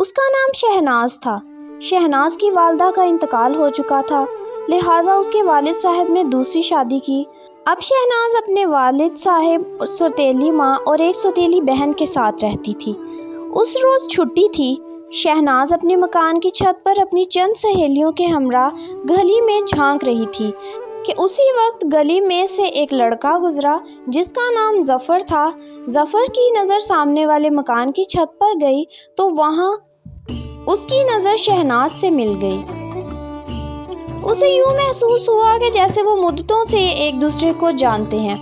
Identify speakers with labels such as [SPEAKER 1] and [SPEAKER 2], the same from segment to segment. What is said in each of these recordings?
[SPEAKER 1] اس کا نام شہناز تھا۔ شہناز کی والدہ کا انتقال ہو چکا تھا، لہٰذا اس کے والد صاحب نے دوسری شادی کی۔ اب شہناز اپنے والد صاحب، سوتیلی ماں اور ایک سوتیلی بہن کے ساتھ رہتی تھی۔ اس روز چھٹی تھی۔ شہناز اپنے مکان کی چھت پر اپنی چند سہیلیوں کے ہمراہ گلی میں جھانک رہی تھی کہ اسی وقت گلی میں سے ایک لڑکا گزرا جس کا نام ظفر تھا۔ ظفر کی نظر سامنے والے مکان کی چھت پر گئی تو وہاں اس کی نظر شہناز سے مل گئی۔ اسے یوں محسوس ہوا کہ جیسے وہ مدتوں سے ایک دوسرے کو جانتے ہیں۔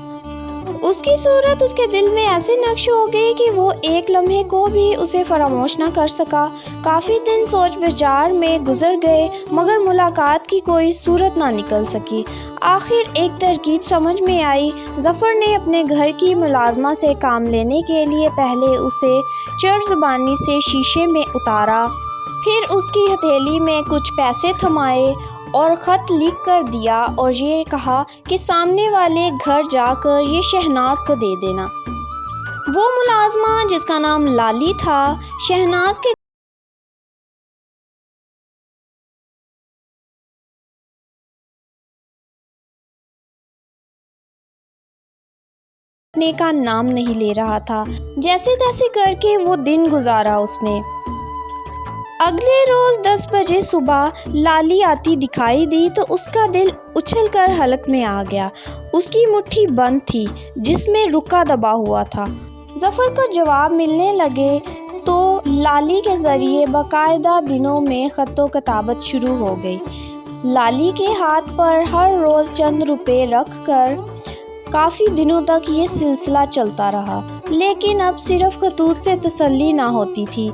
[SPEAKER 1] اس کی صورت اس کے دل میں ایسے نقش ہو گئی کہ وہ ایک لمحے کو بھی اسے فراموش نہ کر سکا۔ کافی دن سوچ بچار میں گزر گئے مگر ملاقات کی کوئی صورت نہ نکل سکی۔ آخر ایک ترکیب سمجھ میں آئی۔ ظفر نے اپنے گھر کی ملازمہ سے کام لینے کے لیے پہلے اسے چڑ زبانی سے شیشے میں اتارا، پھر اس کی ہتھیلی میں کچھ پیسے تھمائے اور خط لکھ کر دیا اور یہ کہا کہ سامنے والے گھر جا کر یہ شہناز کو دے دینا۔ وہ ملازمہ جس کا نام لالی تھا، شہناز کے نے کا نام نہیں لے رہا تھا۔ جیسے تیسے کر کے وہ دن گزارا اس نے۔ اگلے روز 10 بجے صبح لالی آتی دکھائی دی تو اس کا دل اچھل کر حلق میں آ گیا۔ اس کی مٹھی بند تھی جس میں رکا دبا ہوا تھا۔ ظفر کو جواب ملنے لگے تو لالی کے ذریعے باقاعدہ دنوں میں خط و کتابت شروع ہو گئی۔ لالی کے ہاتھ پر ہر روز چند روپے رکھ کر کافی دنوں تک یہ سلسلہ چلتا رہا، لیکن اب صرف خطوط سے تسلی نہ ہوتی تھی۔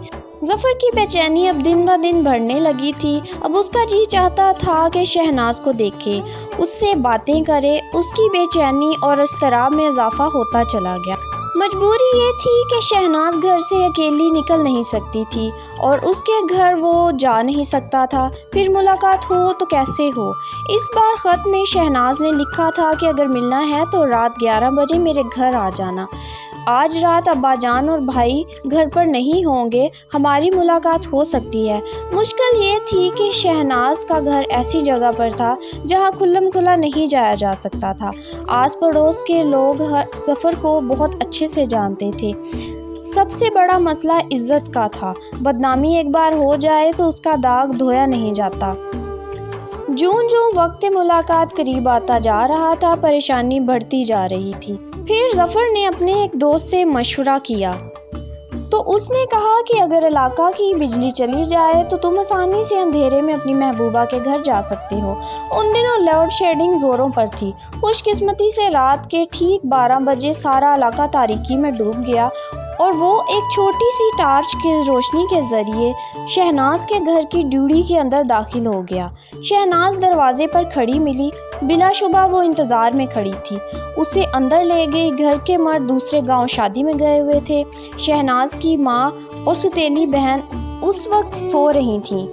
[SPEAKER 1] ظفر کی بے چینی اب دن بہ دن بڑھنے لگی تھی۔ اب اس کا جی چاہتا تھا کہ شہناز کو دیکھے، اس سے باتیں کرے۔ اس کی بے چینی اور اضطراب میں اضافہ ہوتا چلا گیا۔ مجبوری یہ تھی کہ شہناز گھر سے اکیلی نکل نہیں سکتی تھی اور اس کے گھر وہ جا نہیں سکتا تھا۔ پھر ملاقات ہو تو کیسے ہو؟ اس بار خط میں شہناز نے لکھا تھا کہ اگر ملنا ہے تو رات 11 بجے میرے گھر آ جانا۔ آج رات ابا جان اور بھائی گھر پر نہیں ہوں گے، ہماری ملاقات ہو سکتی ہے۔ مشکل یہ تھی کہ شہناز کا گھر ایسی جگہ پر تھا جہاں کھلم کھلا نہیں جایا جا سکتا تھا۔ آس پڑوس کے لوگ ظفر کو بہت اچھے سے جانتے تھے۔ سب سے بڑا مسئلہ عزت کا تھا۔ بدنامی ایک بار ہو جائے تو اس کا داغ دھویا نہیں جاتا۔ جوں جوں وقت ملاقات قریب آتا جا رہا تھا، پریشانی بڑھتی جا رہی تھی۔ پھر ظفر نے اپنے ایک دوست سے مشورہ کیا تو اس نے کہا کہ اگر علاقہ کی بجلی چلی جائے تو تم آسانی سے اندھیرے میں اپنی محبوبہ کے گھر جا سکتے ہو۔ ان دنوں لوڈ شیڈنگ زوروں پر تھی۔ خوش قسمتی سے رات کے ٹھیک 12 بجے سارا علاقہ تاریکی میں ڈوب گیا اور وہ ایک چھوٹی سی ٹارچ کی روشنی کے ذریعے شہناز کے گھر کی ڈیوڑی کے اندر داخل ہو گیا۔ شہناز دروازے پر کھڑی ملی۔ بلا شبہ وہ انتظار میں کھڑی تھی۔ اسے اندر لے گئی۔ گھر کے مرد دوسرے گاؤں شادی میں گئے ہوئے تھے۔ شہناز کی ماں اور سوتیلی بہن اس وقت سو رہی تھیں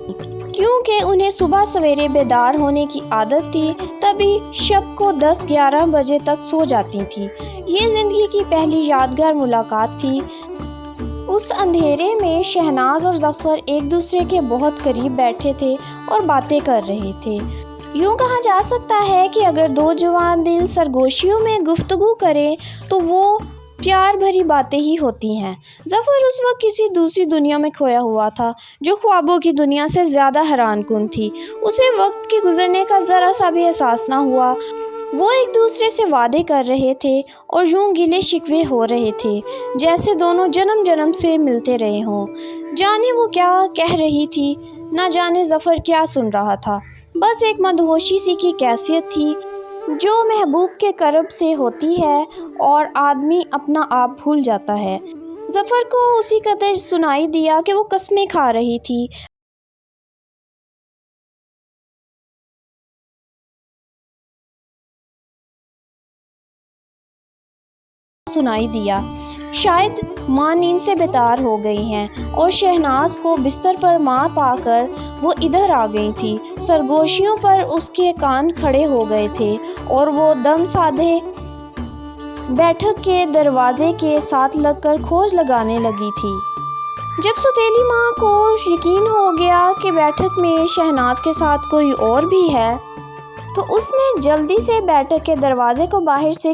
[SPEAKER 1] کیونکہ انہیں صبح سویرے بیدار ہونے کی عادت تھی، تبھی شب کو 10-11 بجے تک سو جاتی تھیں۔ یہ زندگی کی پہلی یادگار ملاقات تھی۔ اس اندھیرے میں شہناز اور ظفر ایک دوسرے کے بہت قریب بیٹھے تھے اور باتیں کر رہے تھے۔ یوں کہا جا سکتا ہے کہ اگر دو جوان دل سرگوشیوں میں گفتگو کریں تو وہ پیار بھری باتیں ہی ہوتی ہیں۔ ظفر اس وقت کسی دوسری دنیا میں کھویا ہوا تھا جو خوابوں کی دنیا سے زیادہ حیران کن تھی۔ اسے وقت کے گزرنے کا ذرا سا بھی احساس نہ ہوا۔ وہ ایک دوسرے سے وعدے کر رہے تھے اور یوں گلے شکوے ہو رہے تھے جیسے دونوں جنم جنم سے ملتے رہے ہوں۔ جانے وہ کیا کہہ رہی تھی، نہ جانے ظفر کیا سن رہا تھا۔ بس ایک مدہوشی سی کی کیفیت تھی جو محبوب کے قرب سے ہوتی ہے اور آدمی اپنا آپ بھول جاتا ہے۔ ظفر کو اسی قدر سنائی دیا کہ وہ قسمیں کھا رہی تھی۔ سنائی دیا شاید ماں نیند سے بیدار ہو گئی ہیں اور شہناز کو بستر پر ماں پا کر وہ ادھر آ گئی تھی۔ سرگوشیوں پر اس کے کان کھڑے ہو گئے تھے اور وہ دم سادھے بیٹھک کے دروازے کے ساتھ لگ کر کھوج لگانے لگی تھی۔ جب ستیلی ماں کو یقین ہو گیا کہ بیٹھک میں شہناز کے ساتھ کوئی اور بھی ہے تو اس نے جلدی سے بیٹھک کے دروازے کو باہر سے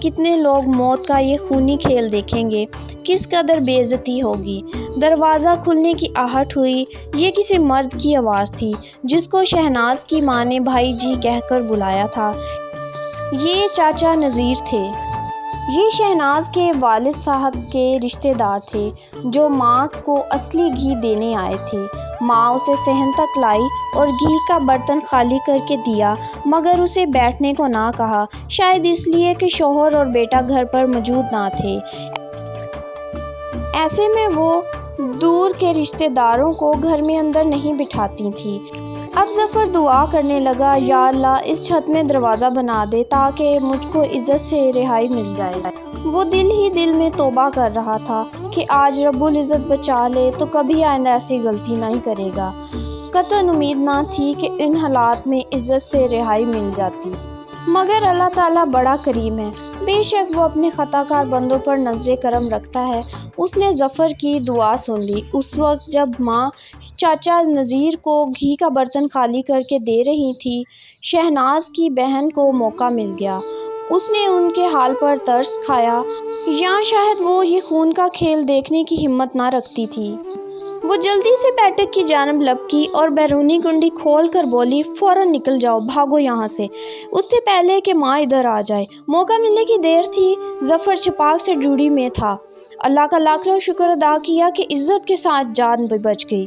[SPEAKER 1] کتنے لوگ موت کا یہ خونی کھیل دیکھیں گے، کس قدر بے عزتی ہوگی۔ دروازہ کھلنے کی آہٹ ہوئی، یہ کسی مرد کی آواز تھی جس کو شہناز کی ماں نے بھائی جی کہہ کر بلایا تھا۔ یہ چاچا نذیر تھے۔ یہ شہناز کے والد صاحب کے رشتہ دار تھے جو ماں کو اصلی گھی دینے آئے تھے۔ ماں اسے صحن تک لائی اور گھی کا برتن خالی کر کے دیا، مگر اسے بیٹھنے کو نہ کہا، شاید اس لیے کہ شوہر اور بیٹا گھر پر موجود نہ تھے۔ ایسے میں وہ دور کے رشتہ داروں کو گھر میں اندر نہیں بٹھاتی تھی۔ اب ظفر دعا کرنے لگا، یا اللہ اس چھت میں دروازہ بنا دے تاکہ مجھ کو عزت سے رہائی مل جائے۔ وہ دل ہی دل میں توبہ کر رہا تھا کہ آج رب العزت بچا لے تو کبھی آئندہ ایسی غلطی نہیں کرے گا۔ قطعاً امید نہ تھی کہ ان حالات میں عزت سے رہائی مل جاتی، مگر اللہ تعالیٰ بڑا کریم ہے، بے شک وہ اپنے خطا کار بندوں پر نظر کرم رکھتا ہے۔ اس نے ظفر کی دعا سن لی۔ اس وقت جب ماں چاچا نذیر کو گھی کا برتن خالی کر کے دے رہی تھی، شہناز کی بہن کو موقع مل گیا۔ اس نے ان کے حال پر ترس کھایا، یا شاید وہ یہ خون کا کھیل دیکھنے کی ہمت نہ رکھتی تھی۔ وہ جلدی سے بیٹھک کی جانب لپکی اور بیرونی کنڈی کھول کر بولی، فوراً نکل جاؤ، بھاگو یہاں سے، اس سے پہلے کہ ماں ادھر آ جائے۔ موقع ملنے کی دیر تھی۔ ظفر چھپاک سے ڈیوٹی میں تھا۔ اللہ کا لاکھ لاکھ شکر ادا کیا کہ عزت کے ساتھ جان بچ گئی۔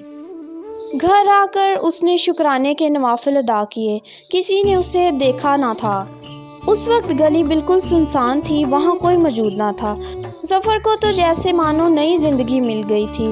[SPEAKER 1] گھر آ کر اس نے شکرانے کے نوافل ادا کیے۔ کسی نے اسے دیکھا نہ تھا۔ اس وقت گلی بالکل سنسان تھی، وہاں کوئی موجود نہ تھا۔ ظفر کو تو جیسے مانو نئی زندگی مل گئی تھی۔